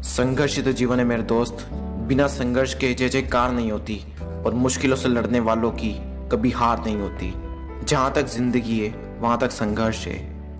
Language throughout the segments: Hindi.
संघर्ष ही तो जीवन है मेरे दोस्त। बिना संघर्ष के जय जयकार नहीं होती और मुश्किलों से लड़ने वालों की कभी हार नहीं होती। जहाँ तक जिंदगी है वहाँ तक संघर्ष है।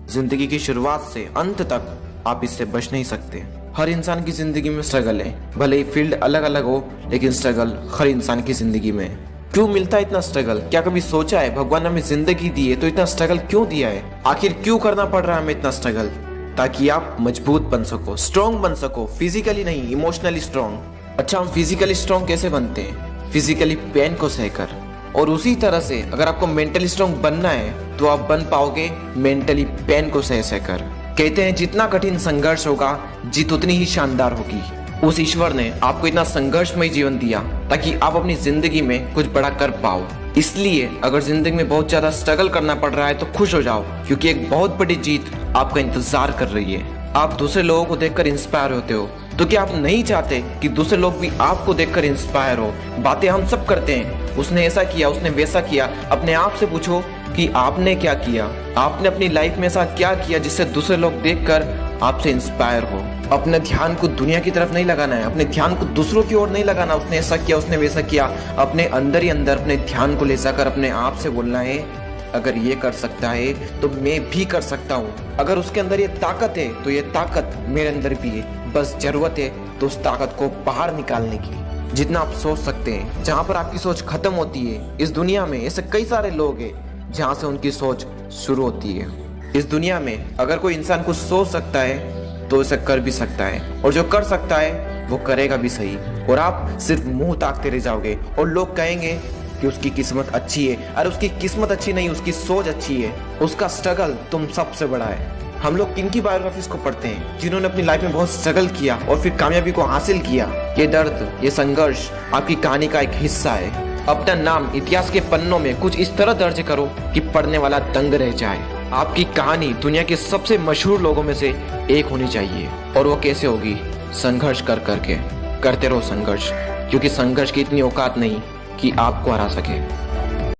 जिंदगी की शुरुआत से अंत तक आप इससे बच नहीं सकते। हर इंसान की जिंदगी में स्ट्रगल है, भले ही फील्ड अलग अलग हो, लेकिन स्ट्रगल हर इंसान की जिंदगी में है। क्यों मिलता है इतना स्ट्रगल? क्या कभी सोचा है भगवान ने हमें जिंदगी दी है तो इतना स्ट्रगल क्यों दिया है? आखिर क्यों करना पड़ रहा है हमें इतना स्ट्रगल? ताकि आप मजबूत बन सको, स्ट्रॉन्ग बन सको, फिजिकली नहीं इमोशनली स्ट्रॉन्ग। अच्छा, हम फिजिकली स्ट्रॉन्ग कैसे बनते हैं? फिजिकली पेन को सहकर। और उसी तरह से अगर आपको मेंटली स्ट्रॉन्ग बनना है तो आप बन पाओगे मेंटली पेन को सह सहकर। कहते हैं जितना कठिन संघर्ष होगा जीत उतनी ही शानदार होगी। उस ईश्वर ने आपको इतना संघर्षमय जीवन दिया ताकि आप अपनी जिंदगी में कुछ बड़ा कर पाओ। इसलिए अगर जिंदगी में बहुत ज्यादा स्ट्रगल करना पड़ रहा है तो खुश हो जाओ, क्योंकि एक बहुत बड़ी जीत आपका इंतजार कर रही है। आप दूसरे लोगों को देखकर इंस्पायर होते हो, तो क्या आप नहीं चाहते कि दूसरे लोग भी आपको देखकर इंस्पायर हो? बातें हम सब करते हैं, उसने ऐसा किया, उसने वैसा किया। अपने आप से पूछो कि आपने क्या किया, आपने अपनी लाइफ में ऐसा क्या किया जिससे दूसरे लोग देखकर आपसे इंस्पायर हो। अपने ध्यान को दुनिया की तरफ नहीं लगाना है, अपने ध्यान को दूसरों की ओर नहीं लगाना। उसने ऐसा किया, उसने वैसा किया। अपने अंदर ही अंदर अपने ध्यान को ले जाकर अपने आप से बोलना है, अगर ये कर सकता है तो मैं भी कर सकता हूँ। अगर उसके अंदर ये ताकत है तो ये ताकत मेरे अंदर भी है। बस जरूरत है तो उस ताकत को बाहर निकालने की। जितना आप सोच सकते हैं, जहाँ पर आपकी सोच खत्म होती है, इस दुनिया में ऐसे कई सारे लोग हैं जहाँ से उनकी सोच शुरू होती है। इस दुनिया में अगर कोई इंसान कुछ सोच सकता है तो उसे कर भी सकता है, और जो कर सकता है वो करेगा भी सही। और आप सिर्फ मुंह ताकते रह जाओगे और लोग कहेंगे कि उसकी किस्मत अच्छी है। अरे उसकी किस्मत अच्छी नहीं, उसकी सोच अच्छी है। उसका स्ट्रगल तुम सबसे बड़ा है। हम लोग किनकी बायोग्राफीज को पढ़ते हैं? जिन्होंने अपनी लाइफ में बहुत स्ट्रगल किया और फिर कामयाबी को हासिल किया। ये दर्द, ये संघर्ष आपकी कहानी का एक हिस्सा है। अपना नाम इतिहास के पन्नों में कुछ इस तरह दर्ज करो कि पढ़ने वाला दंग रह जाए। आपकी कहानी दुनिया के सबसे मशहूर लोगों में से एक होनी चाहिए। और वो कैसे होगी? संघर्ष कर करके। करते रहो संघर्ष, क्योंकि संघर्ष की इतनी औकात नहीं कि आपको हरा सके।